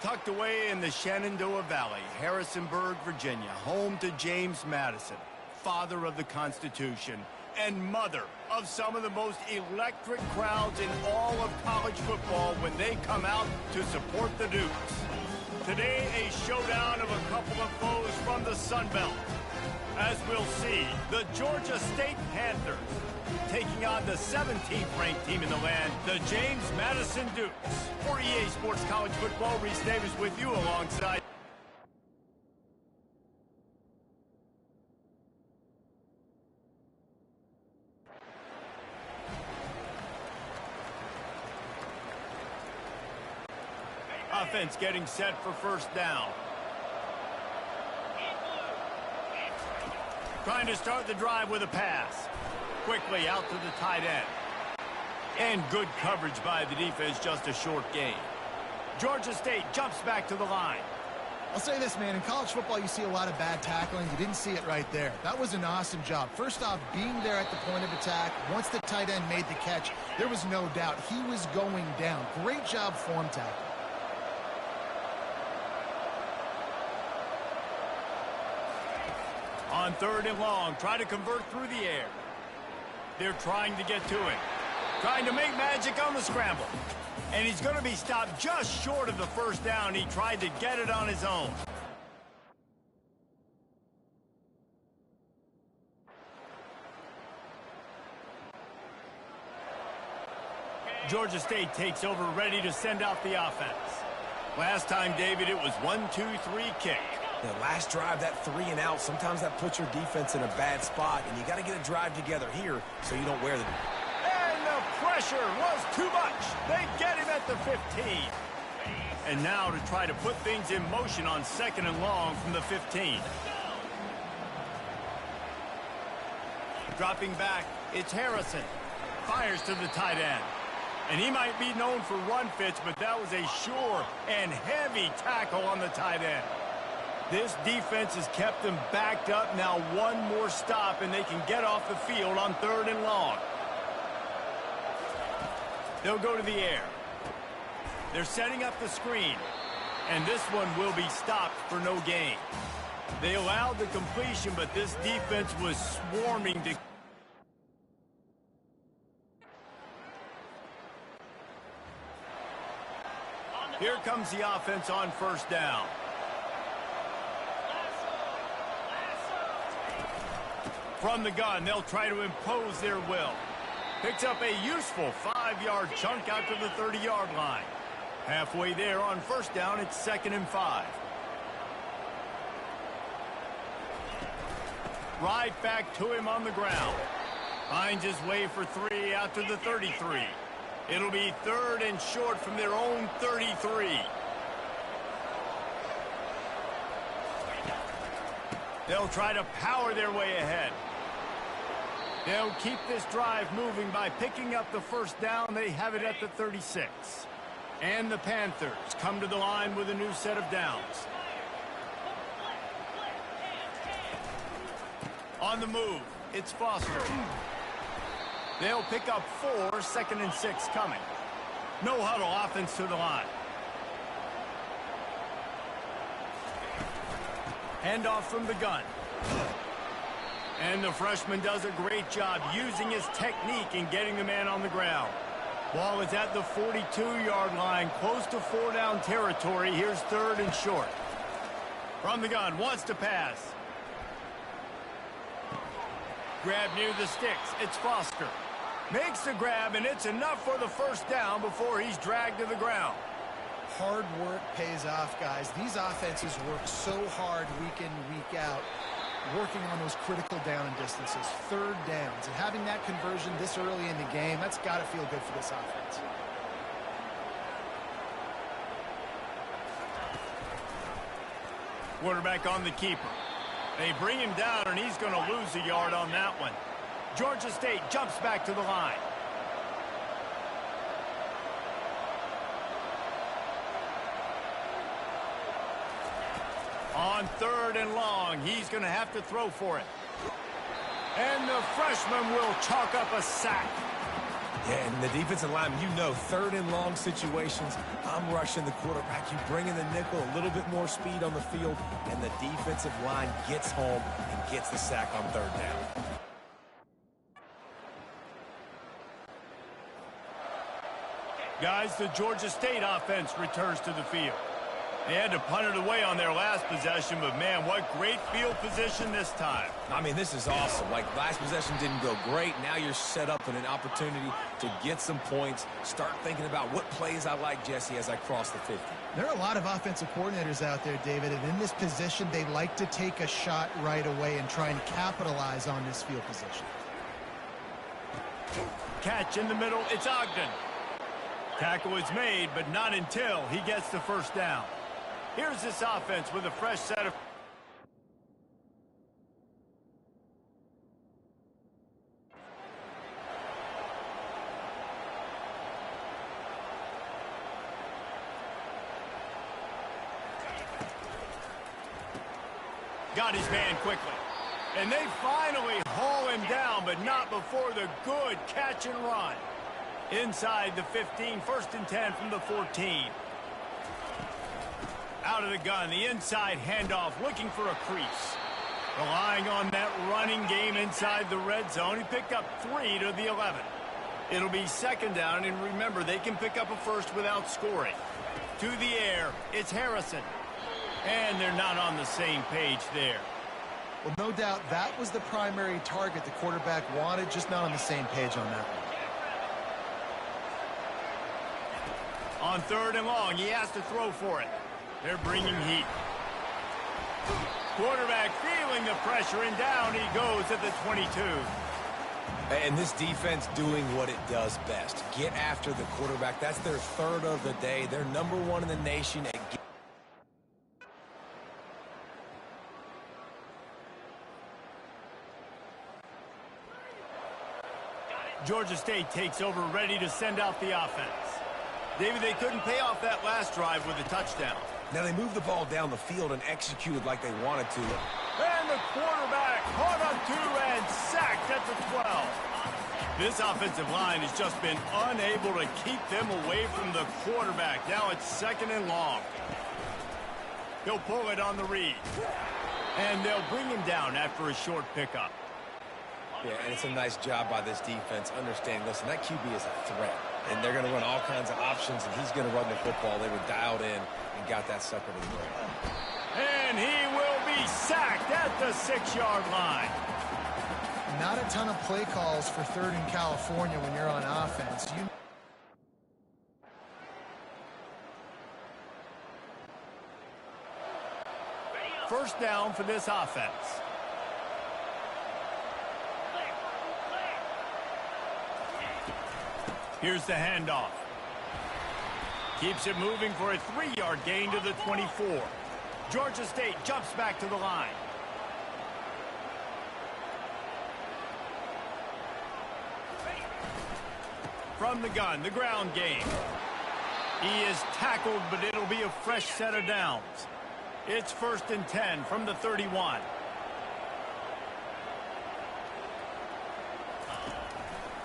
Tucked away in the Shenandoah Valley, Harrisonburg, Virginia, home to James Madison, father of the Constitution and mother of some of the most electric crowds in all of college football when they come out to support the Dukes. Today, a showdown of a couple of foes from the Sun Belt. As we'll see, the Georgia State Panthers taking on the 17th ranked team in the land, the James Madison Dukes. For EA Sports College Football, Reese Davis with you alongside. Offense getting set for first down. Trying to start the drive with a pass. Quickly out to the tight end. And good coverage by the defense, just a short gain. Georgia State jumps back to the line. I'll say this, man. In college football, you see a lot of bad tackling. You didn't see it right there. That was an awesome job. First off, being there at the point of attack. Once the tight end made the catch, there was no doubt he was going down. Great job form tackle. On third and long, try to convert through the air. They're trying to get to it. Trying to make magic on the scramble. And he's going to be stopped just short of the first down. He tried to get it on his own. Georgia State takes over, ready to send out the offense. Last time, David, it was 1-2-3 kick. The last drive, that 3 and out, sometimes that puts your defense in a bad spot, and you got to get a drive together here so you don't wear the... And the pressure was too much. They get him at the 15. And now to try to put things in motion on second and long from the 15. Dropping back, it's Harrison. Fires to the tight end. And he might be known for run fits, but that was a sure and heavy tackle on the tight end. This defense has kept them backed up. Now one more stop, and they can get off the field on third and long. They'll go to the air. They're setting up the screen. And this one will be stopped for no gain. They allowed the completion, but this defense was swarming to... Here comes the offense on first down. From the gun, they'll try to impose their will. Picks up a useful 5-yard chunk out to the 30-yard line. Halfway there on first down, it's 2nd and 5. Right back to him on the ground. Finds his way for 3 out to the 33. It'll be 3rd and short from their own 33. They'll try to power their way ahead. They'll keep this drive moving by picking up the first down. They have it at the 36. And the Panthers come to the line with a new set of downs. On the move, it's Foster. They'll pick up 4, 2nd and 6 coming. No huddle offense to the line. Handoff from the gun. And the freshman does a great job using his technique and getting the man on the ground. Ball is at the 42-yard line, close to 4-down territory. Here's 3rd and short. From the gun, wants to pass. Grab near the sticks. It's Foster. Makes the grab, and it's enough for the first down before he's dragged to the ground. Hard work pays off, guys. These offenses work so hard week in, week out, working on those critical down distances, 3rd downs. And having that conversion this early in the game, that's got to feel good for this offense. Quarterback on the keeper. They bring him down, and he's going to lose a yard on that one. Georgia State jumps back to the line. On 3rd and long, he's going to have to throw for it. And the freshman will chalk up a sack. Yeah, and the defensive lineman, you know, third and long situations, I'm rushing the quarterback. You bring in the nickel, a little bit more speed on the field, and the defensive line gets home and gets the sack on third down. Guys, the Georgia State offense returns to the field. They had to punt it away on their last possession, but man, what great field position this time. I mean, this is awesome. Like, last possession didn't go great. Now you're set up in an opportunity to get some points. Start thinking about what plays I like, Jesse, as I cross the 50. There are a lot of offensive coordinators out there, David, and in this position, they like to take a shot right away and try and capitalize on this field position. Catch in the middle, it's Ogden. Tackle is made, but not until he gets the first down. Here's this offense with a fresh set of... Got his man quickly. And they finally haul him down, but not before the good catch and run. Inside the 15, 1st and 10 from the 14. Out of the gun, the inside handoff, looking for a crease. Relying on that running game inside the red zone. He picked up 3 to the 11. It'll be 2nd down, and remember, they can pick up a first without scoring. To the air, it's Harrison. And they're not on the same page there. Well, no doubt that was the primary target the quarterback wanted, just not on the same page on that one. On 3rd and long, he has to throw for it. They're bringing heat. Quarterback feeling the pressure, and down he goes at the 22. And this defense doing what it does best. Get after the quarterback. That's their 3rd of the day. They're #1 in the nation at Georgia State takes over, ready to send out the offense. David, they couldn't pay off that last drive with a touchdown. Now they moved the ball down the field and executed like they wanted to. And the quarterback caught on 2 and sacked at the 12. This offensive line has just been unable to keep them away from the quarterback. Now it's 2nd and long. He'll pull it on the read. And they'll bring him down after a short pickup. Yeah, and it's a nice job by this defense. Understand, listen, that QB is a threat. And they're going to run all kinds of options, and he's going to run the football. They were dialed in and got that sucker to the ground. And he will be sacked at the 6-yard line. Not a ton of play calls for 3rd in California when you're on offense. First down for this offense. Here's the handoff. Keeps it moving for a 3-yard gain to the 24. Georgia State jumps back to the line. From the gun, the ground game. He is tackled, but it'll be a fresh set of downs. It's 1st and 10 from the 31.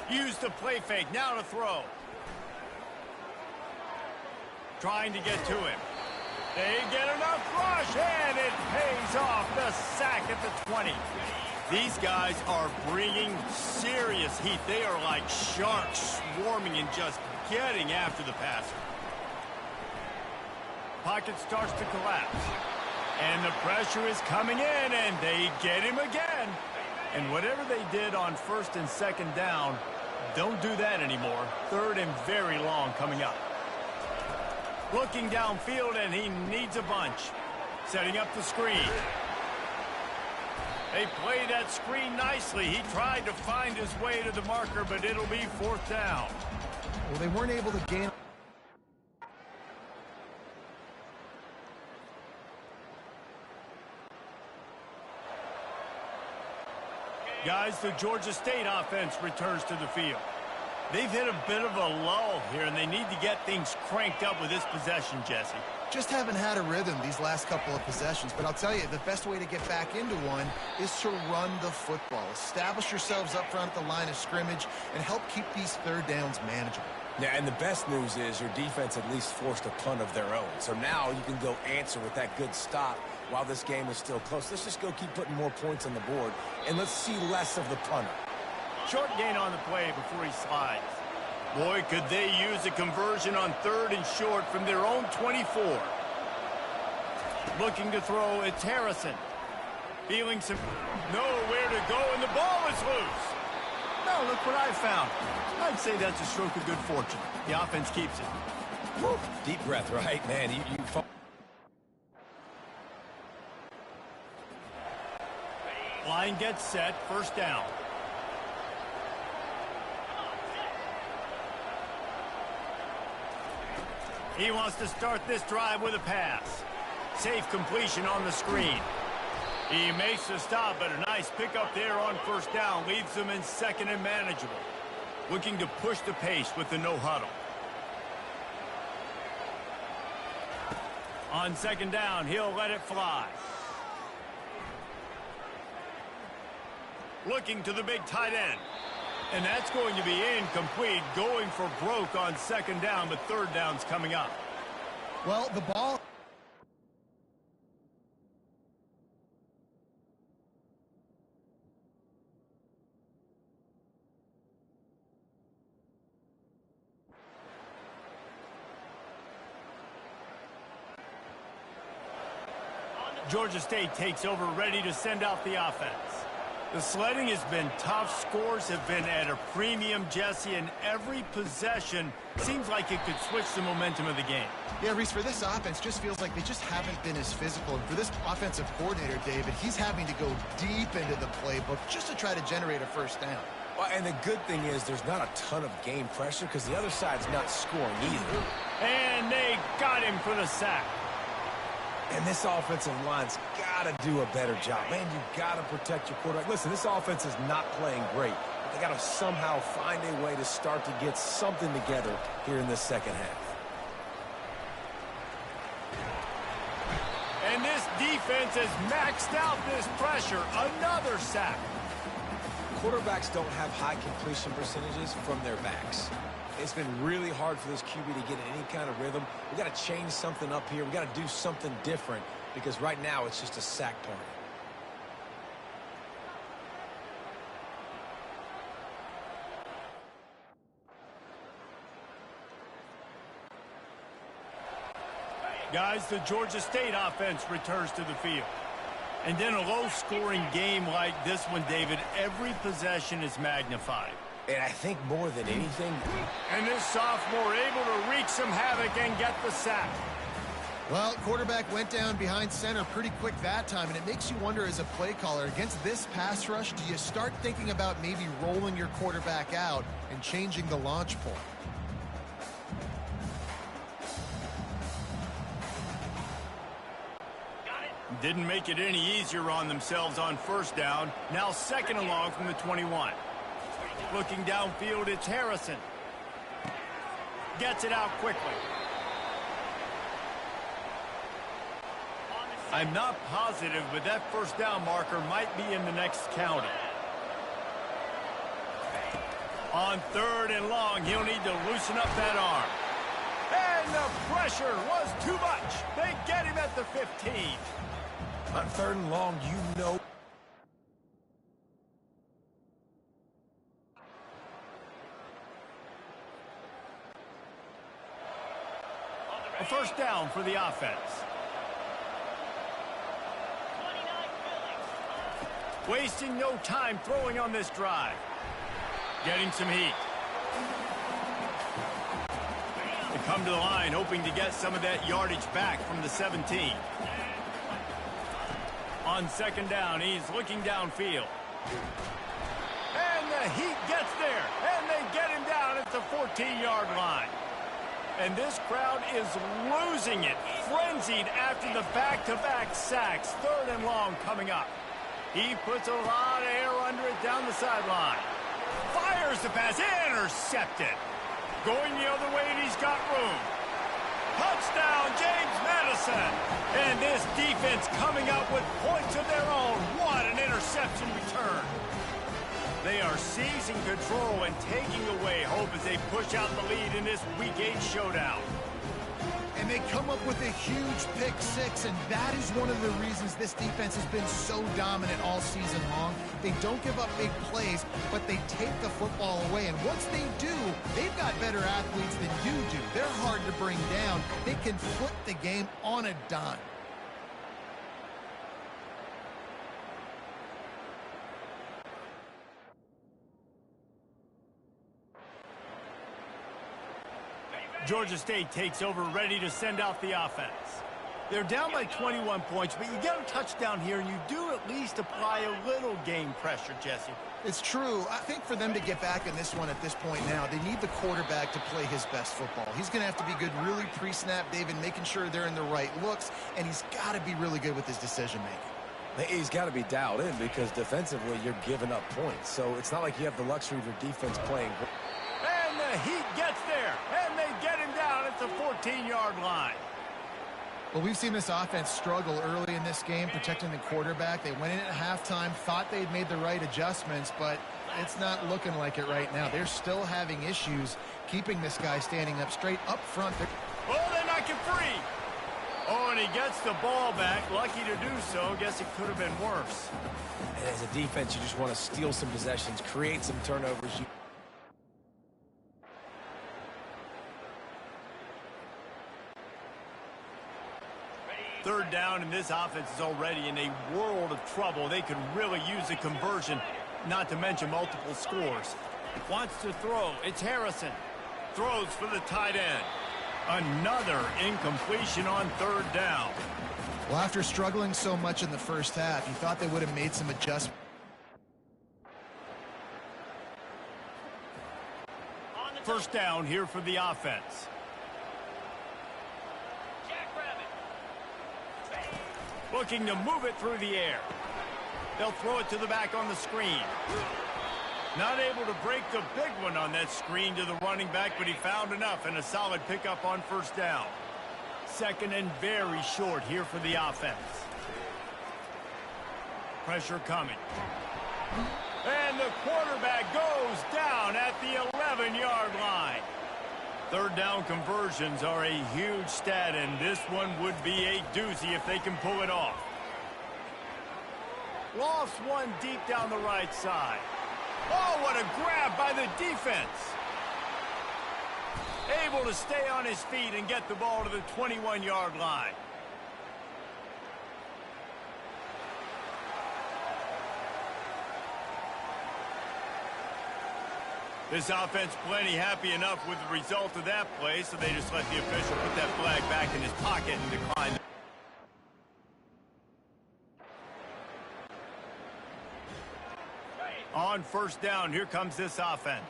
Use the play fake, now to throw. Trying to get to him. They get enough rush, and it pays off. The sack at the 20. These guys are bringing serious heat. They are like sharks swarming and just getting after the passer. Pocket starts to collapse. And the pressure is coming in, and they get him again. And whatever they did on 1st and 2nd down, don't do that anymore. 3rd and very long coming up. Looking downfield, and he needs a bunch. Setting up the screen. They play that screen nicely. He tried to find his way to the marker, but it'll be 4th down. Well, they weren't able to gain. Guys, the Georgia State offense returns to the field. They've hit a bit of a lull here, and they need to get things cranked up with this possession, Jesse. Just haven't had a rhythm these last couple of possessions, but I'll tell you, the best way to get back into one is to run the football. Establish yourselves up front at the line of scrimmage and help keep these third downs manageable. Yeah, and the best news is your defense at least forced a punt of their own. So now you can go answer with that good stop while this game is still close. Let's just go keep putting more points on the board, and let's see less of the punter. Short gain on the play before he slides. Boy, could they use a conversion on 3rd and short from their own 24. Looking to throw, it's Harrison. Feeling some... nowhere to go, and the ball is loose. No, look what I found. I'd say that's a stroke of good fortune. The offense keeps it. Woo. Deep breath, right? Man, you Line gets set, first down. He wants to start this drive with a pass. Safe completion on the screen. He makes the stop, but a nice pickup there on first down. Leaves them in second and manageable. Looking to push the pace with the no huddle. On second down, he'll let it fly. Looking to the big tight end. And that's going to be incomplete. Going for broke on second down, but third down's coming up. Well, the ball... Georgia State takes over, ready to send out the offense. The sledding has been tough. Scores have been at a premium, Jesse, and every possession seems like it could switch the momentum of the game. Yeah, Reese, for this offense, just feels like they just haven't been as physical. And for this offensive coordinator, David, he's having to go deep into the playbook just to try to generate a first down. Well, and the good thing is there's not a ton of game pressure because the other side's not scoring either. And they got him for the sack. And this offensive line's got to do a better job. Man, you've got to protect your quarterback. Listen, this offense is not playing great. But they got to somehow find a way to start to get something together here in this second half. And this defense has maxed out this pressure. Another sack. Quarterbacks don't have high completion percentages from their backs. It's been really hard for this QB to get in any kind of rhythm. We got to change something up here. We got to do something different because right now it's just a sack party. Guys, the Georgia State offense returns to the field. And then a low-scoring game like this one, David, every possession is magnified. And I think more than anything... And this sophomore able to wreak some havoc and get the sack. Well, quarterback went down behind center pretty quick that time, and it makes you wonder as a play caller, against this pass rush, do you start thinking about maybe rolling your quarterback out and changing the launch point? Didn't make it any easier on themselves on first down. Now second and long from the 21. Looking downfield, it's Harrison. Gets it out quickly. I'm not positive, but that first down marker might be in the next county. On third and long, he'll need to loosen up that arm. And the pressure was too much. They get him at the 15. On third and long, you know... A first down for the offense. Wasting no time throwing on this drive. Getting some heat. They come to the line hoping to get some of that yardage back from the 17. On second down, he's looking downfield. And the heat gets there. And they get him down at the 14-yard line. And this crowd is losing it, frenzied after the back-to-back sacks. Third and long coming up. He puts a lot of air under it down the sideline. Fires the pass, intercepted. Going the other way, and he's got room. Touchdown, James Madison. And this defense coming up with points of their own. What an interception return. They are seizing control and taking away hope as they push out the lead in this Week 8 showdown. And they come up with a huge pick six, and that is one of the reasons this defense has been so dominant all season long. They don't give up big plays, but they take the football away. And once they do, they've got better athletes than you do. They're hard to bring down. They can flip the game on a dime. Georgia State takes over, ready to send out the offense. They're down by 21 points, but you get a touchdown here, and you do at least apply a little game pressure, Jesse. It's true. I think for them to get back in this one at this point now, they need the quarterback to play his best football. He's going to have to be good really pre-snap, David, making sure they're in the right looks, and he's got to be really good with his decision-making. He's got to be dialed in because defensively you're giving up points. So it's not like you have the luxury of your defense playing. And the Heat gets there, and they get him down at the 14-yard line. Well, we've seen this offense struggle early in this game, protecting the quarterback. They went in at halftime, thought they'd made the right adjustments, but it's not looking like it right now. They're still having issues keeping this guy standing up straight up front. Oh, they knock him free. Oh, and he gets the ball back. Lucky to do so. Guess it could have been worse. And as a defense, you just want to steal some possessions, create some turnovers. Third down, and this offense is already in a world of trouble. They could really use a conversion, not to mention multiple scores. Wants to throw. It's Harrison. Throws for the tight end. Another incompletion on third down. Well, after struggling so much in the first half, you thought they would have made some adjustments. First down here for the offense. Looking to move it through the air. They'll throw it to the back on the screen. Not able to break the big one on that screen to the running back, but he found enough and a solid pickup on first down. Second and very short here for the offense. Pressure coming. And the quarterback goes down at the 11-yard line. Third down conversions are a huge stat, and this one would be a doozy if they can pull it off. Lost one deep down the right side. Oh, what a grab by the defense. Able to stay on his feet and get the ball to the 21-yard line. This offense plenty happy enough with the result of that play, so they just let the official put that flag back in his pocket and decline. On first down, here comes this offense.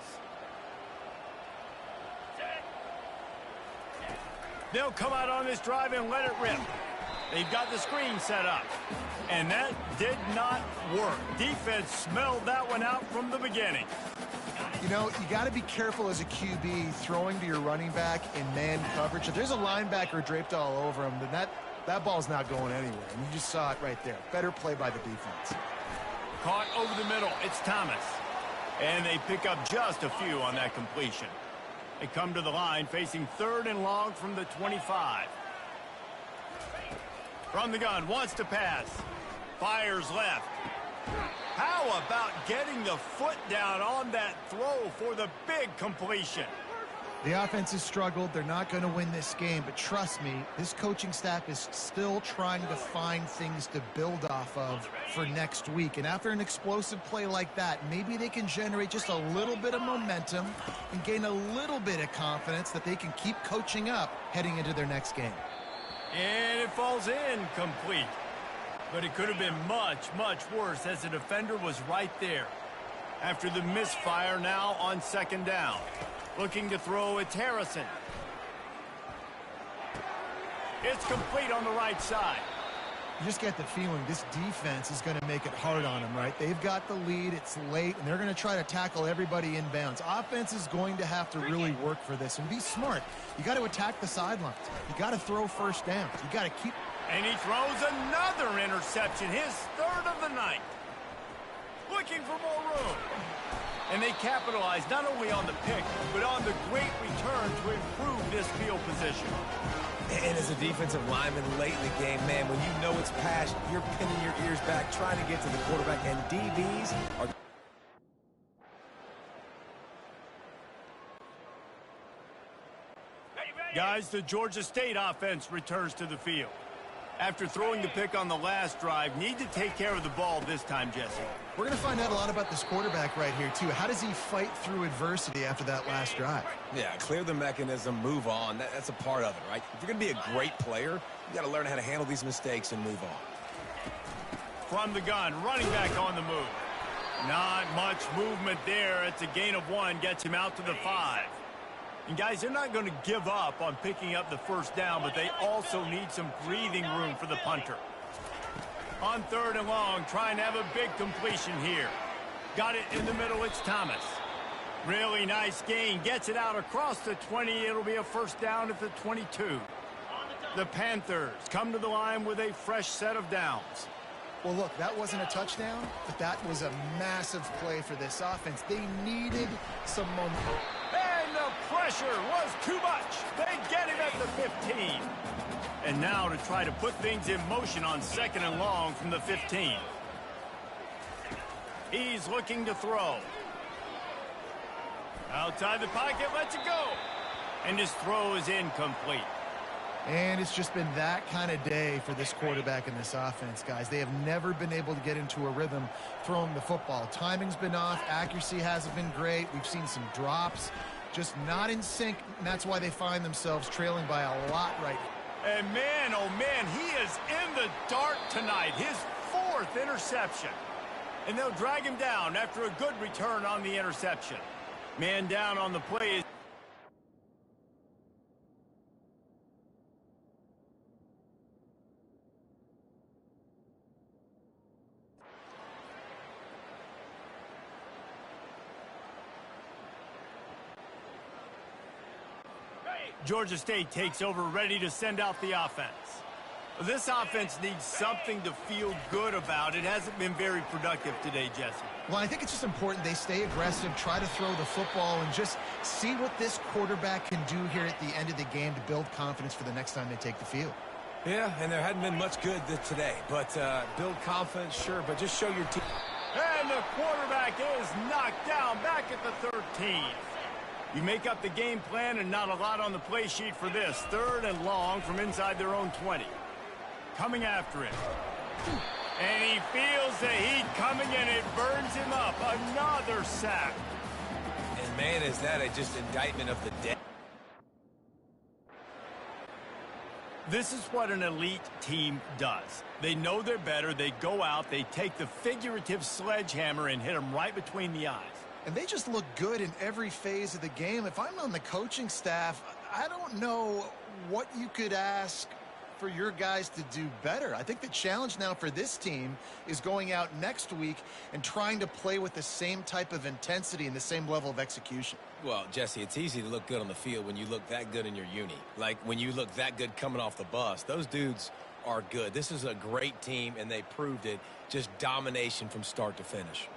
They'll come out on this drive and let it rip. They've got the screen set up. And that did not work. Defense smelled that one out from the beginning. You know, you got to be careful as a QB throwing to your running back in man coverage. If there's a linebacker draped all over him, then that ball's not going anywhere. And you just saw it right there. Better play by the defense. Caught over the middle. It's Thomas. And they pick up just a few on that completion. They come to the line facing third and long from the 25. From the gun, wants to pass. Fires left. How about getting the foot down on that throw for the big completion? The offense has struggled. They're not going to win this game, but trust me, this coaching staff is still trying to find things to build off of for next week. And after an explosive play like that, maybe they can generate just a little bit of momentum and gain a little bit of confidence that they can keep coaching up heading into their next game. And it falls incomplete. But it could have been much, much worse as the defender was right there. After the misfire, now on second down. Looking to throw, it's Harrison. It's complete on the right side. You just get the feeling this defense is going to make it hard on them, right? They've got the lead. It's late, and they're going to try to tackle everybody inbounds. Offense is going to have to really work for this and be smart. You got to attack the sidelines. You got to throw first downs. You got to keep... And he throws another interception, his third of the night. Looking for more room. And they capitalize not only on the pick, but on the great return to improve this field position. And as a defensive lineman late in the game, man, when you know it's passed, you're pinning your ears back, trying to get to the quarterback, and DBs are... Guys, the Georgia State offense returns to the field. After throwing the pick on the last drive, need to take care of the ball this time, Jesse. We're going to find out a lot about this quarterback right here, too. How does he fight through adversity after that last drive? Yeah, clear the mechanism, move on. That's a part of it, right? If you're going to be a great player, you got to learn how to handle these mistakes and move on. From the gun, running back on the move. Not much movement there. It's a gain of 1, gets him out to the 5. And guys, they're not going to give up on picking up the first down, but they also need some breathing room for the punter. On 3rd and long, trying to have a big completion here. Got it in the middle, it's Thomas. Really nice gain, gets it out across the 20. It'll be a first down at the 22. The Panthers come to the line with a fresh set of downs. Well, look, that wasn't a touchdown, but that was a massive play for this offense. They needed some momentum. And the pressure was too much. They get him at the 15. And now to try to put things in motion on 2nd and long from the 15. He's looking to throw. Outside the pocket, lets it go. And his throw is incomplete. And it's just been that kind of day for this quarterback and this offense, guys. They have never been able to get into a rhythm throwing the football. Timing's been off. Accuracy hasn't been great. We've seen some drops. Just not in sync, and that's why they find themselves trailing by a lot right now. And man, oh man, he is in the dark tonight. His 4th interception. And they'll drag him down after a good return on the interception. Man down on the play. Georgia State takes over, ready to send out the offense. This offense needs something to feel good about. It hasn't been very productive today, Jesse. Well, I think it's just important they stay aggressive, try to throw the football, and just see what this quarterback can do here at the end of the game to build confidence for the next time they take the field. Yeah, and there hadn't been much good today. But build confidence, sure, but just show your team. And the quarterback is knocked down back at the 13. You make up the game plan and not a lot on the play sheet for this. 3rd and long from inside their own 20. Coming after it. And he feels the heat coming and it burns him up. Another sack. And man, is that just indictment of the day. This is what an elite team does. They know they're better. They go out. They take the figurative sledgehammer and hit them right between the eyes. And they just look good in every phase of the game. If I'm on the coaching staff, I don't know what you could ask for your guys to do better. I think the challenge now for this team is going out next week and trying to play with the same type of intensity and the same level of execution. Well, Jesse, it's easy to look good on the field when you look that good in your uni. Like when you look that good coming off the bus. Those dudes are good. This is a great team, and they proved it. Just domination from start to finish.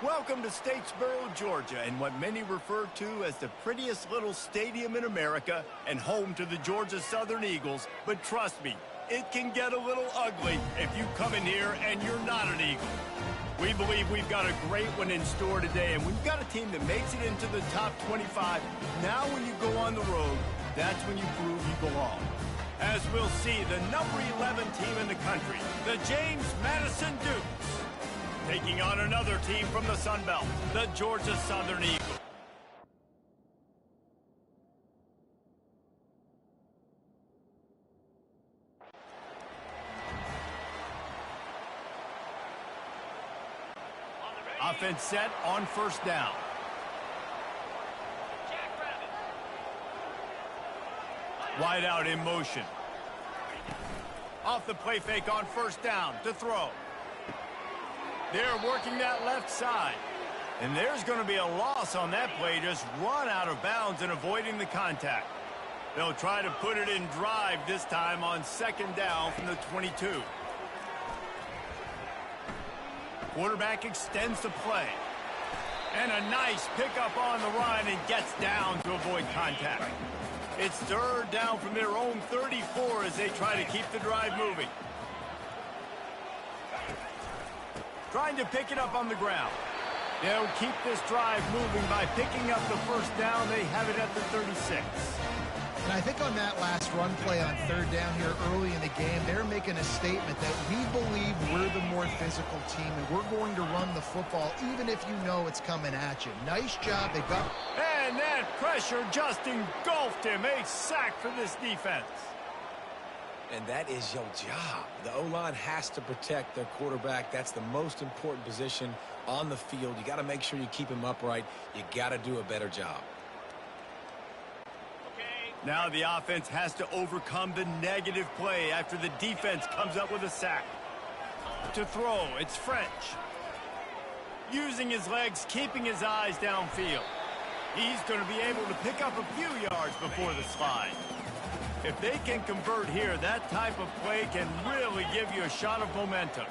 Welcome to Statesboro, Georgia, and what many refer to as the prettiest little stadium in America and home to the Georgia Southern Eagles. But trust me, it can get a little ugly if you come in here and you're not an Eagle. We believe we've got a great one in store today, and we've got a team that makes it into the top 25. Now when you go on the road, that's when you prove you belong. As we'll see, the number 11 team in the country, the James Madison Dukes, taking on another team from the Sun Belt, the Georgia Southern Eagles. Offense set on first down. Wide out in motion. Off the play fake on first down to throw. They're working that left side. And there's going to be a loss on that play, just run out of bounds and avoiding the contact. They'll try to put it in drive this time on second down from the 22. Quarterback extends the play. And a nice pickup on the run and gets down to avoid contact. It's third down from their own 34 as they try to keep the drive moving. Trying to pick it up on the ground. They'll keep this drive moving by picking up the first down. They have it at the 36. And I think on that last run play on third down here early in the game, they're making a statement that we believe we're the more physical team and we're going to run the football even if you know it's coming at you. Nice job. They got... And that pressure just engulfed him. A sack for this defense. And that is your job. The O-line has to protect their quarterback. That's the most important position on the field. You got to make sure you keep him upright. You got to do a better job. Now the offense has to overcome the negative play after the defense comes up with a sack. To throw, it's French. Using his legs, keeping his eyes downfield. He's going to be able to pick up a few yards before the slide. If they can convert here, that type of play can really give you a shot of momentum.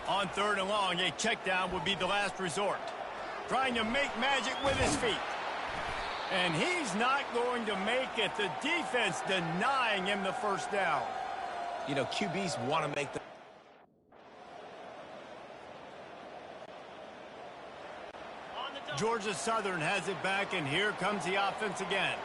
On third and long, a check down would be the last resort. Trying to make magic with his feet. And he's not going to make it. The defense denying him the first down. You know, QBs want to make the... Georgia Southern has it back, and here comes the offense again.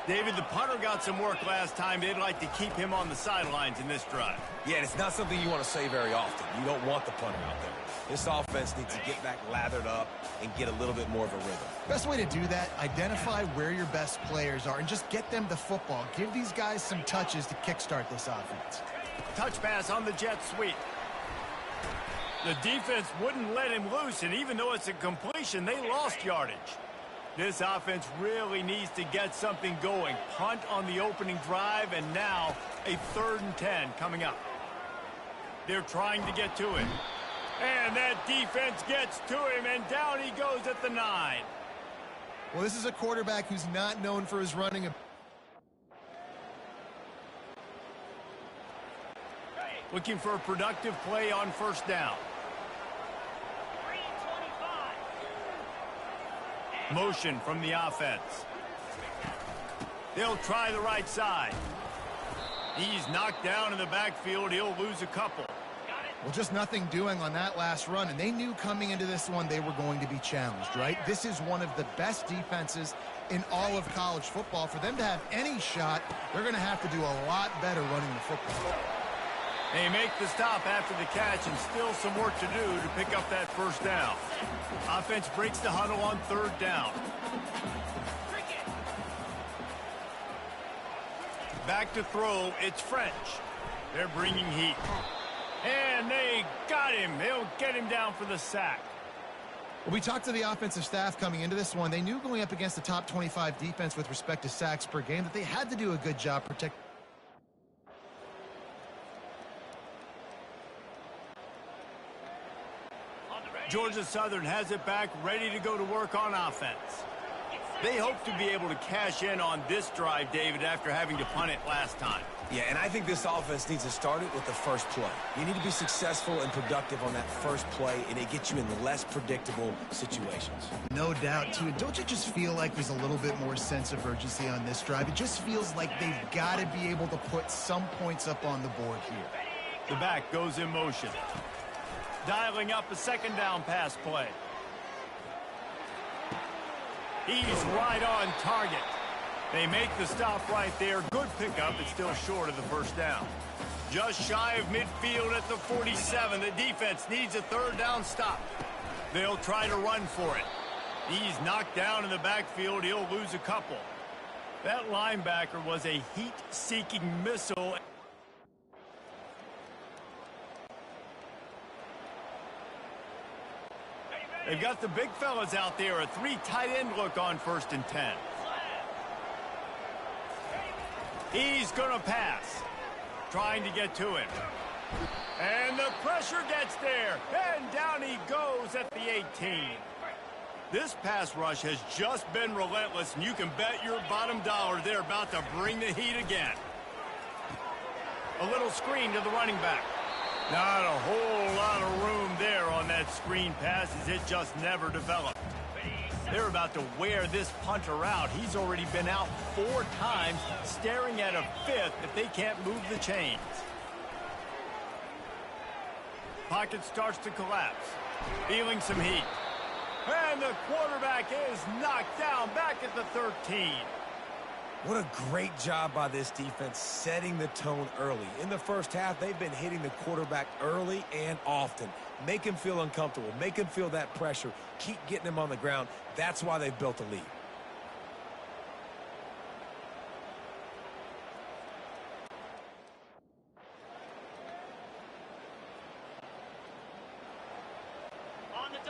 David, the punter got some work last time. They'd like to keep him on the sidelines in this drive. Yeah, it's not something you want to say very often. You don't want the punter out there. This offense needs to get back lathered up and get a little bit more of a rhythm. Best way to do that, identify where your best players are and just get them the football. Give these guys some touches to kickstart this offense. Touch pass on the jet sweep. The defense wouldn't let him loose, and even though it's a completion, they lost yardage. This offense really needs to get something going. Punt on the opening drive, and now a 3rd and 10 coming up. They're trying to get to it. And that defense gets to him, and down he goes at the 9. Well, this is a quarterback who's not known for his running. Looking for a productive play on first down. Motion from the offense. They'll try the right side. He's knocked down in the backfield. He'll lose a couple. Well, just nothing doing on that last run, and they knew coming into this one they were going to be challenged, right? This is one of the best defenses in all of college football. For them to have any shot, they're going to have to do a lot better running the football. They make the stop after the catch, and still some work to do to pick up that first down. Offense breaks the huddle on 3rd down. Back to throw, it's French. They're bringing heat. And they got him. They'll get him down for the sack. Well, we talked to the offensive staff coming into this one. They knew going up against the top 25 defense with respect to sacks per game that they had to do a good job protecting. Georgia Southern has it back, ready to go to work on offense. They hope to be able to cash in on this drive, David, after having to punt it last time. Yeah, and I think this offense needs to start it with the first play. You need to be successful and productive on that first play, and it gets you in less predictable situations. No doubt, too. Don't you just feel like there's a little bit more sense of urgency on this drive? It just feels like they've got to be able to put some points up on the board here. The back goes in motion. Dialing up a second down pass play. He's right on target. They make the stop right there. Good pickup. It's still short of the first down. Just shy of midfield at the 47. The defense needs a third down stop. They'll try to run for it. He's knocked down in the backfield. He'll lose a couple. That linebacker was a heat-seeking missile. They've got the big fellas out there. A 3 tight end look on 1st and 10. He's going to pass. Trying to get to him. And the pressure gets there. And down he goes at the 18. This pass rush has just been relentless, and you can bet your bottom dollar they're about to bring the heat again. A little screen to the running back. Not a whole lot of room there on that screen pass, as it just never developed. They're about to wear this punter out. He's already been out 4 times, staring at a 5th if they can't move the chains. Pocket starts to collapse. Feeling some heat. And the quarterback is knocked down back at the 13. What a great job by this defense setting the tone early. In the first half, they've been hitting the quarterback early and often. Make him feel uncomfortable. Make him feel that pressure. Keep getting him on the ground. That's why they've built a lead.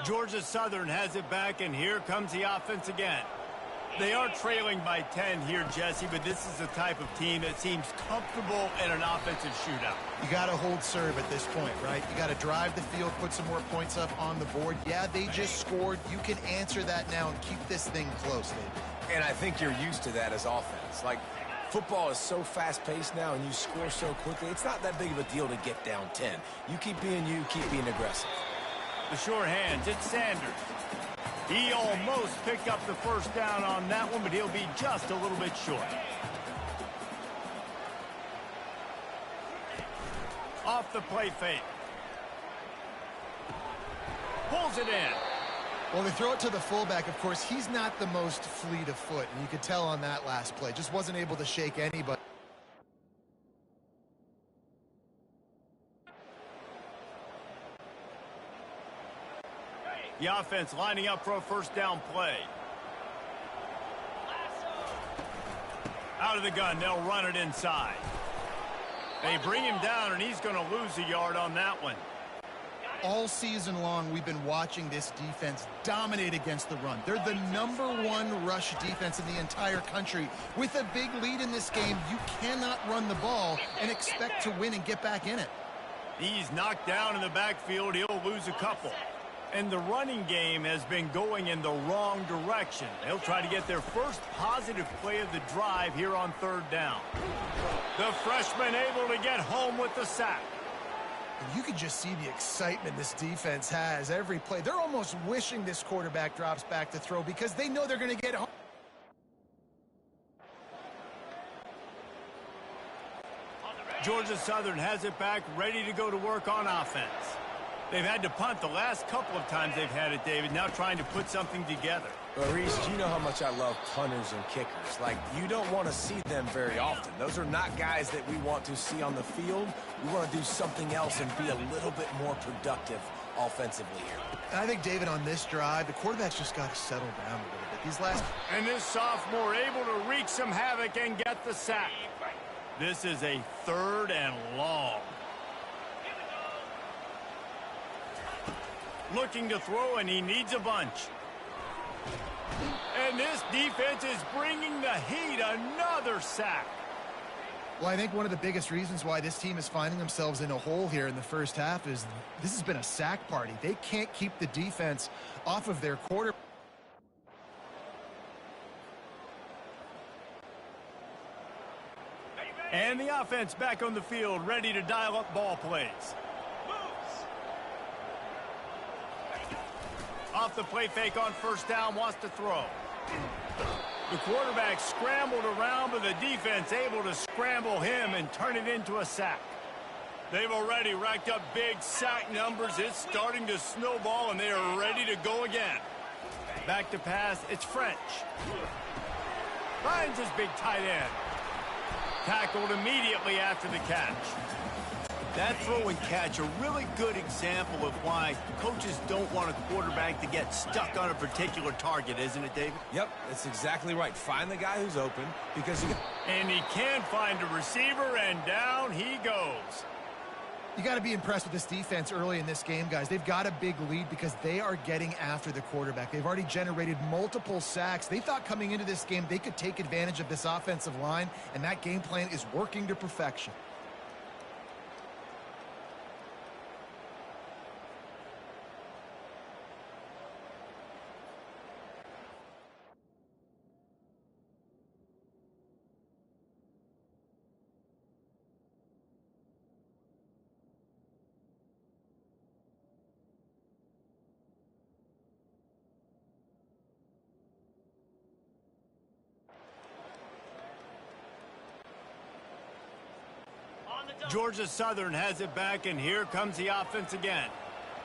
Georgia Southern has it back, and here comes the offense again. They are trailing by 10 here, Jesse, but this is the type of team that seems comfortable in an offensive shootout. You got to hold serve at this point, right? You got to drive the field, put some more points up on the board. Yeah, they just scored. You can answer that now and keep this thing close, David. And I think you're used to that as offense. Like, football is so fast-paced now, and you score so quickly. It's not that big of a deal to get down 10. You keep being you, keep being aggressive. The short hands, it's Sanders. He almost picked up the first down on that one, but he'll be just a little bit short. Off the play fake. Pulls it in. Well, they throw it to the fullback. Of course, he's not the most fleet of foot, and you could tell on that last play. Just wasn't able to shake anybody. The offense lining up for a first down play. Out of the gun, they'll run it inside. They bring him down, and he's going to lose a yard on that one. All season long, we've been watching this defense dominate against the run. They're the #1 rush defense in the entire country. With a big lead in this game, you cannot run the ball and expect to win and get back in it. He's knocked down in the backfield. He'll lose a couple. And the running game has been going in the wrong direction. They'll try to get their first positive play of the drive here on 3rd down. The freshman able to get home with the sack. And you can just see the excitement this defense has every play. They're almost wishing this quarterback drops back to throw because they know they're going to get home. Georgia Southern has it back, ready to go to work on offense. They've had to punt the last couple of times they've had it, David, now trying to put something together. But Reese, you know how much I love punters and kickers. Like, you don't want to see them very often. Those are not guys that we want to see on the field. We want to do something else and be a little bit more productive offensively here. And I think, David, on this drive, the quarterback's just got to settle down a little bit. These last... And this sophomore able to wreak some havoc and get the sack. This is a 3rd and long. Looking to throw, and he needs a bunch. And this defense is bringing the heat. Another sack. Well, I think one of the biggest reasons why this team is finding themselves in a hole here in the first half is this has been a sack party. They can't keep the defense off of their quarterback. And the offense back on the field, ready to dial up ball plays. Off the play fake on first down, wants to throw. The quarterback scrambled around, but the defense able to scramble him and turn it into a sack. They've already racked up big sack numbers. It's starting to snowball, and they are ready to go again. Back to pass, it's French. Finds his big tight end. Tackled immediately after the catch. That throw and catch, a really good example of why coaches don't want a quarterback to get stuck on a particular target, isn't it, David? Yep, that's exactly right. Find the guy who's open because you can... And he can find a receiver, and down he goes. You got to be impressed with this defense early in this game, guys. They've got a big lead because they are getting after the quarterback. They've already generated multiple sacks. They thought coming into this game they could take advantage of this offensive line, and that game plan is working to perfection. Georgia Southern has it back, and here comes the offense again.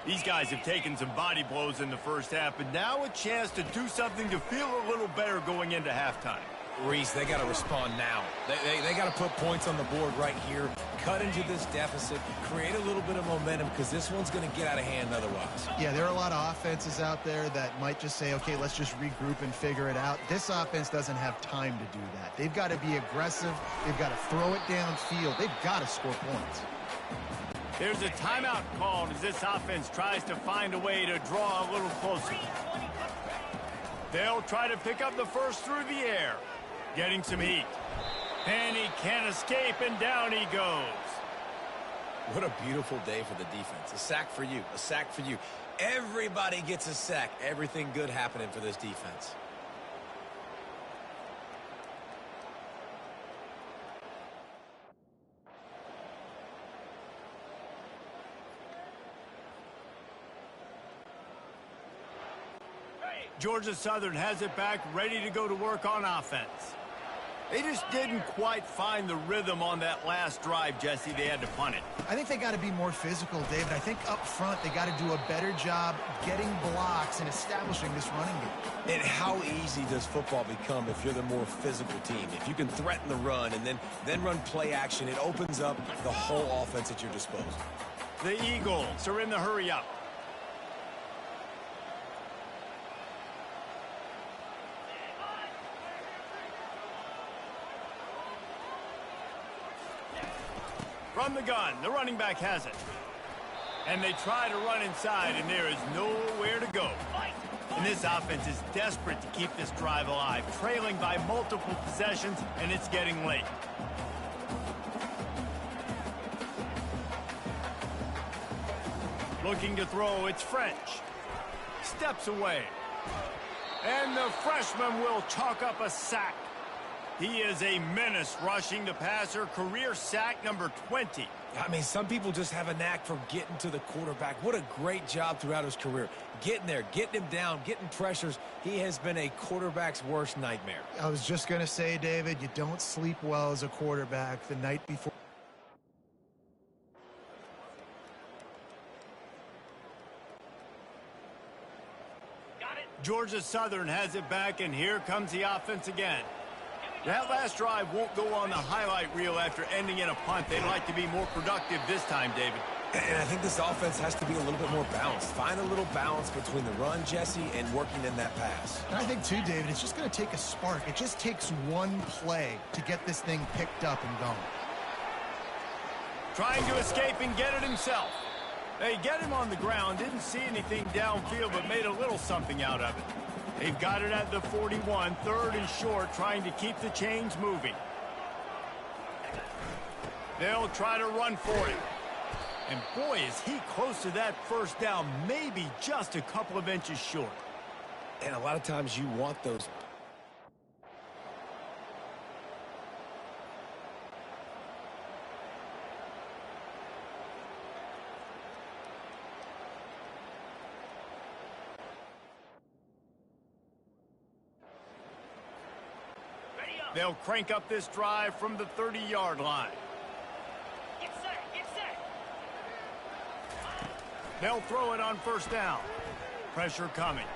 These guys have taken some body blows in the first half, but now a chance to do something to feel a little better going into halftime. Reese, they got to respond now. They got to put points on the board right here, cut into this deficit, create a little bit of momentum because this one's going to get out of hand otherwise. Yeah, there are a lot of offenses out there that might just say, okay, let's just regroup and figure it out. This offense doesn't have time to do that. They've got to be aggressive. They've got to throw it downfield. They've got to score points. There's a timeout called as this offense tries to find a way to draw a little closer. They'll try to pick up the first through the air. Getting some heat. And he can't escape, and down he goes. What a beautiful day for the defense. A sack for you, a sack for you. Everybody gets a sack. Everything good happening for this defense. Georgia Southern has it back, ready to go to work on offense. They just didn't quite find the rhythm on that last drive, Jesse. They had to punt it. I think they got to be more physical, David. I think up front they got to do a better job getting blocks and establishing this running game. And how easy does football become if you're the more physical team? If you can threaten the run and then run play action, it opens up the whole offense at your disposal. The Eagles are in the hurry up. From the gun, the running back has it. And they try to run inside, and there is nowhere to go. And this offense is desperate to keep this drive alive, trailing by multiple possessions, and it's getting late. Looking to throw, it's French. Steps away. And the freshman will chalk up a sack. He is a menace rushing the passer, career sack number 20. I mean, some people just have a knack for getting to the quarterback. What a great job throughout his career. Getting there, getting him down, getting pressures. He has been a quarterback's worst nightmare. I was just going to say, David, you don't sleep well as a quarterback the night before. Georgia Southern has it back, and here comes the offense again. That last drive won't go on the highlight reel after ending in a punt. They'd like to be more productive this time, David. And I think this offense has to be a little bit more balanced. Find a little balance between the run, Jesse, and working in that pass. And I think, too, David, it's just going to take a spark. It just takes one play to get this thing picked up and going. Trying to escape and get it himself. They get him on the ground, didn't see anything downfield, but made a little something out of it. They've got it at the 41, third and short, trying to keep the chains moving. They'll try to run for it. And boy, is he close to that first down, maybe just a couple of inches short. And a lot of times you want those. They'll crank up this drive from the 30-yard line. Get set, get set. They'll throw it on first down. Pressure coming.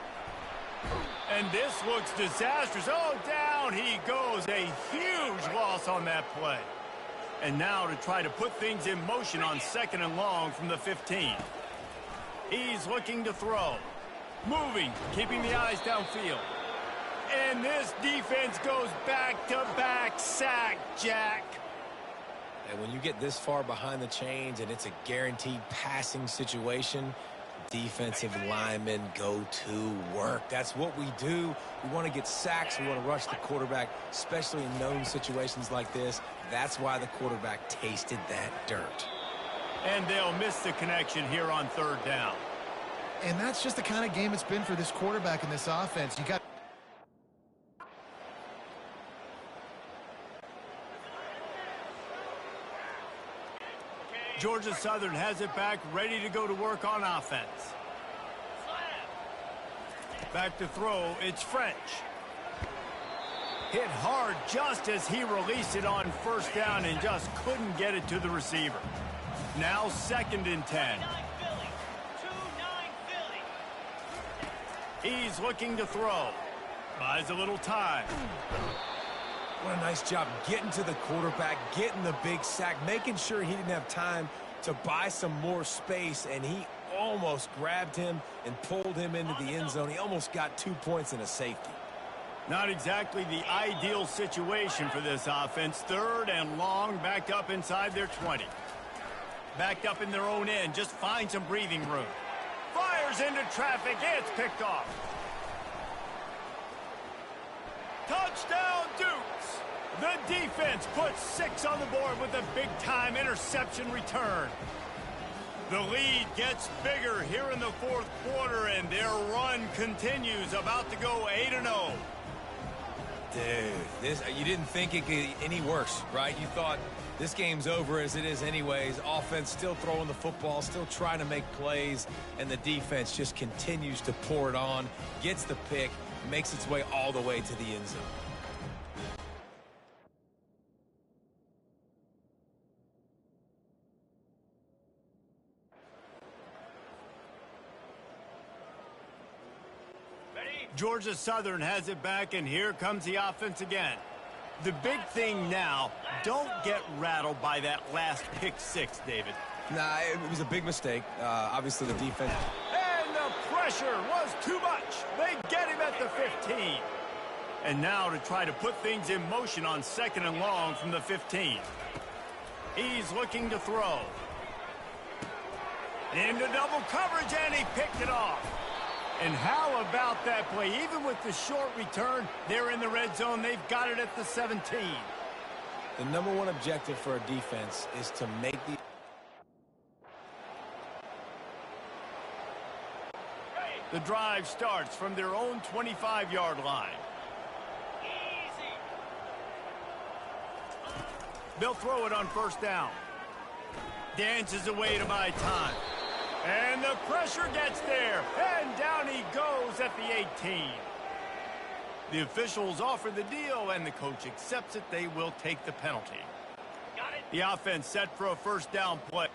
And this looks disastrous. Oh, down he goes. A huge loss on that play. And now to try to put things in motion on 2nd and long from the 15. He's looking to throw. Moving, keeping the eyes downfield. And this defense goes back-to-back sack, Jack. And when you get this far behind the chains and it's a guaranteed passing situation, defensive linemen go to work. That's what we do. We want to get sacks. We want to rush the quarterback, especially in known situations like this. That's why the quarterback tasted that dirt. And they'll miss the connection here on 3rd down. And that's just the kind of game it's been for this quarterback in this offense. You got Georgia Southern has it back, ready to go to work on offense. Back to throw, it's French. Hit hard just as he released it on 1st down and just couldn't get it to the receiver. Now 2nd and 10. 2-9 Philly. He's looking to throw. Buys a little time. What a nice job getting to the quarterback, getting the big sack, making sure he didn't have time to buy some more space, and he almost grabbed him and pulled him into the end zone. He almost got 2 points and a safety. Not exactly the ideal situation for this offense. 3rd and long, backed up inside their 20. Backed up in their own end, just find some breathing room. Fires into traffic, it's picked off. Touchdown, Dukes! The defense puts 6 on the board with a big-time interception return. The lead gets bigger here in the 4th quarter, and their run continues, about to go 8-0. Dude, you didn't think it could get any worse, right? You thought this game's over as it is anyways. Offense still throwing the football, still trying to make plays, and the defense just continues to pour it on, gets the pick, makes its way all the way to the end zone. Georgia Southern has it back, and here comes the offense again. The big thing now, don't get rattled by that last pick 6, David. Nah, it was a big mistake. Obviously, the defense. And the pressure was too much. They get him at the 15. And now to try to put things in motion on 2nd and long from the 15. He's looking to throw. Into double coverage, and he picked it off. And how about that play? Even with the short return, they're in the red zone. They've got it at the 17. The number one objective for a defense is to make the... The drive starts from their own 25-yard line. Easy. They'll throw it on 1st down. Dances away to buy time. And the pressure gets there. And down he goes at the 18. The officials offer the deal, and the coach accepts it. They will take the penalty. Got it. The offense set for a 1st down play.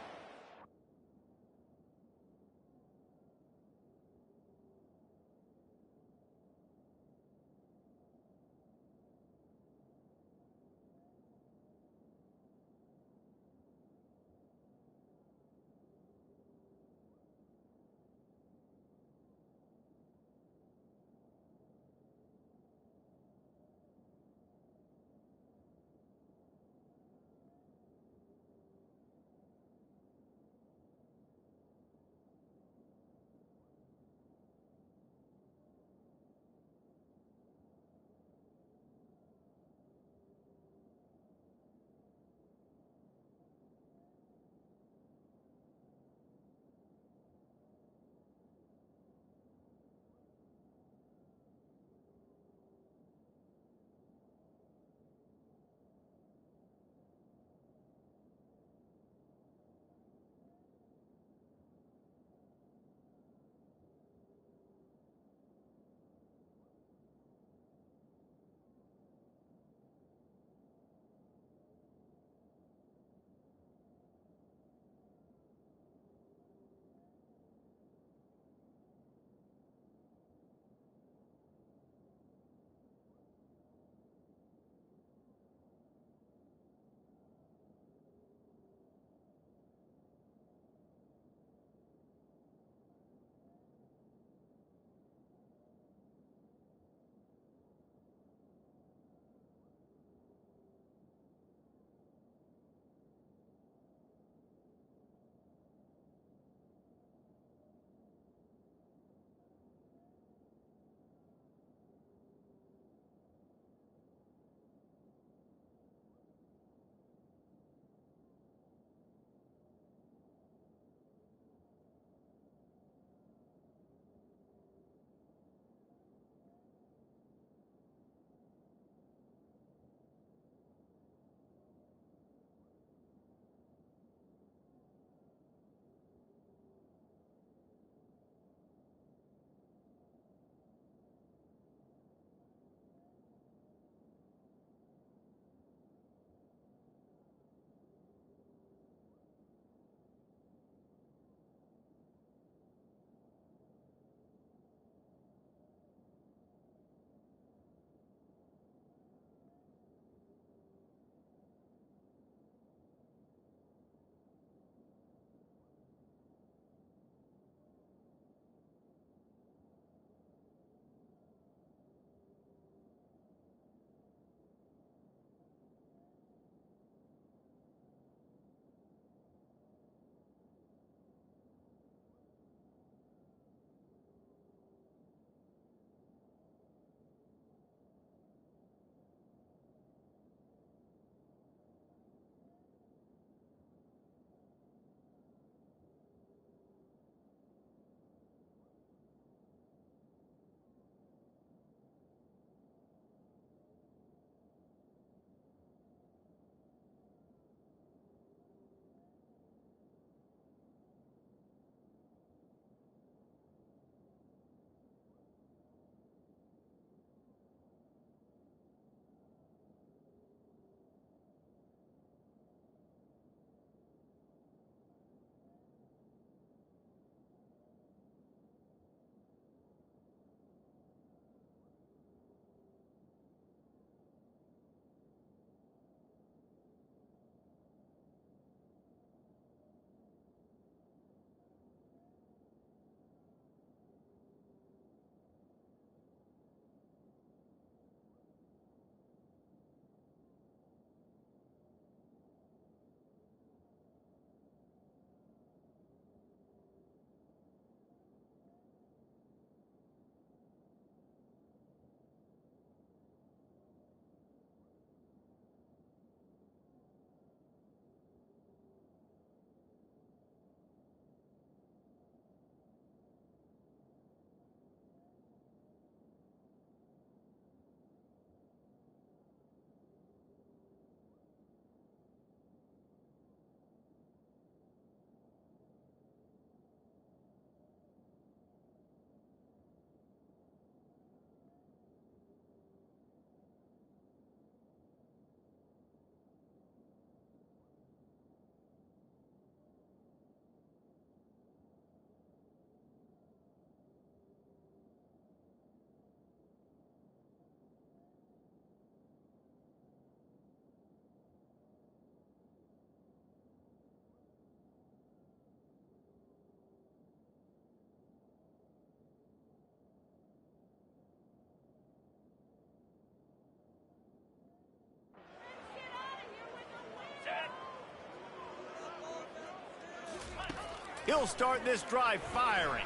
He'll start this drive firing.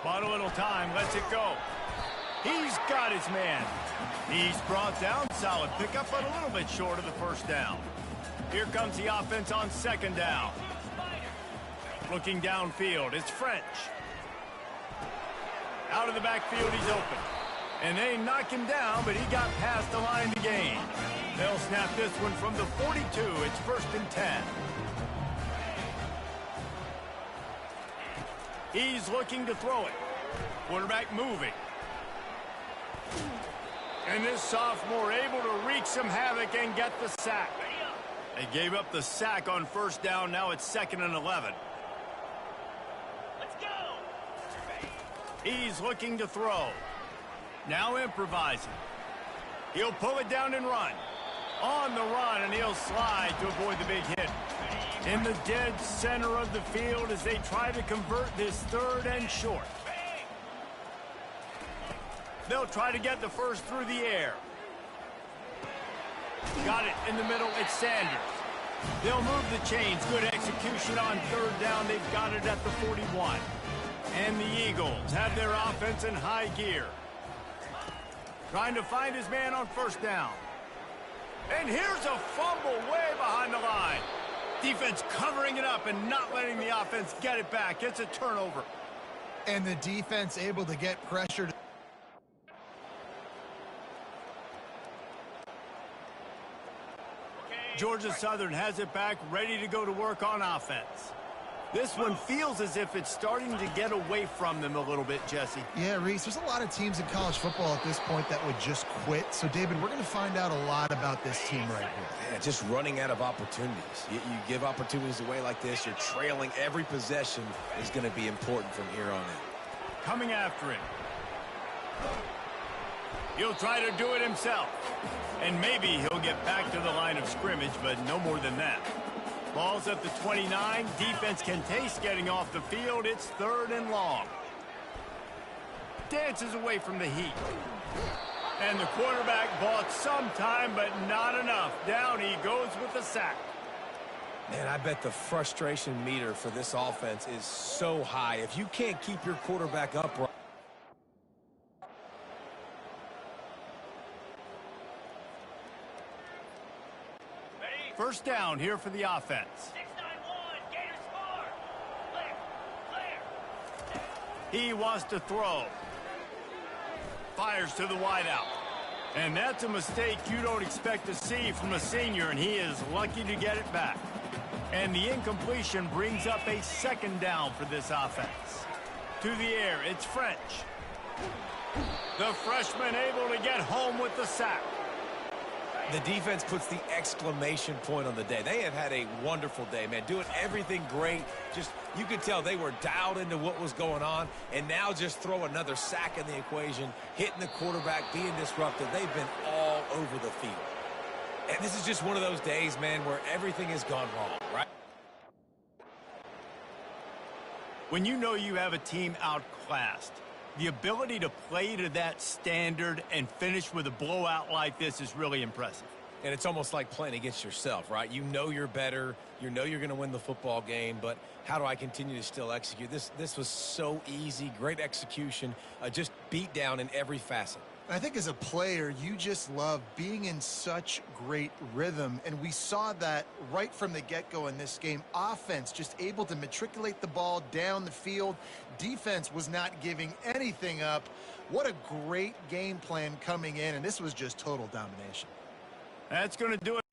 But a little time lets it go. He's got his man. He's brought down. Solid pickup, but a little bit short of the first down. Here comes the offense on second down. Looking downfield, it's French. Out of the backfield, he's open. And they knock him down, but he got past the line to gain. They'll snap this one from the 42. It's 1st and 10. He's looking to throw it. Quarterback moving. And this sophomore able to wreak some havoc and get the sack. They gave up the sack on first down. Now it's 2nd and 11. Let's go. He's looking to throw. Now improvising. He'll pull it down and run. On the run, and he'll slide to avoid the big hit. In the dead center of the field as they try to convert this 3rd and short. They'll try to get the first through the air. Got it in the middle. It's Sanders. They'll move the chains. Good execution on 3rd down. They've got it at the 41. And the Eagles have their offense in high gear. Trying to find his man on first down. And here's a fumble way behind the line. Defense covering it up and not letting the offense get it back. It's a turnover. And the defense able to get pressure. Georgia Southern has it back, ready to go to work on offense. This one feels as if it's starting to get away from them a little bit, Jesse. Yeah, Reese, there's a lot of teams in college football at this point that would just quit. So, David, we're going to find out a lot about this team right here. Yeah, just running out of opportunities. You give opportunities away like this, you're trailing. Every possession is going to be important from here on in. Coming after it. He'll try to do it himself. And maybe he'll get back to the line of scrimmage, but no more than that. Ball's at the 29. Defense can taste getting off the field. It's 3rd and long. Dances away from the heat. And the quarterback bought some time, but not enough. Down he goes with the sack. Man, I bet the frustration meter for this offense is so high. If you can't keep your quarterback upright. First down here for the offense. 6-9-1. Gators score. Clear. He wants to throw. Fires to the wideout. And that's a mistake you don't expect to see from a senior, and he is lucky to get it back. And the incompletion brings up a 2nd down for this offense. To the air, it's French. The freshman able to get home with the sack. The defense puts the exclamation point on the day. They have had a wonderful day, man. Doing everything great. Just, you could tell they were dialed into what was going on. And now just throw another sack in the equation, hitting the quarterback, being disruptive. They've been all over the field. And this is just one of those days, man, where everything has gone wrong, right? When you know you have a team outclassed, the ability to play to that standard and finish with a blowout like this is really impressive. And it's almost like playing against yourself, right? You know you're better. You know you're going to win the football game, but how do I continue to still execute? This was so easy, great execution, just beat down in every facet. I think as a player, you just love being in such great rhythm, and we saw that right from the get-go in this game. Offense just able to matriculate the ball down the field. Defense was not giving anything up. What a great game plan coming in, and this was just total domination. That's going to do it.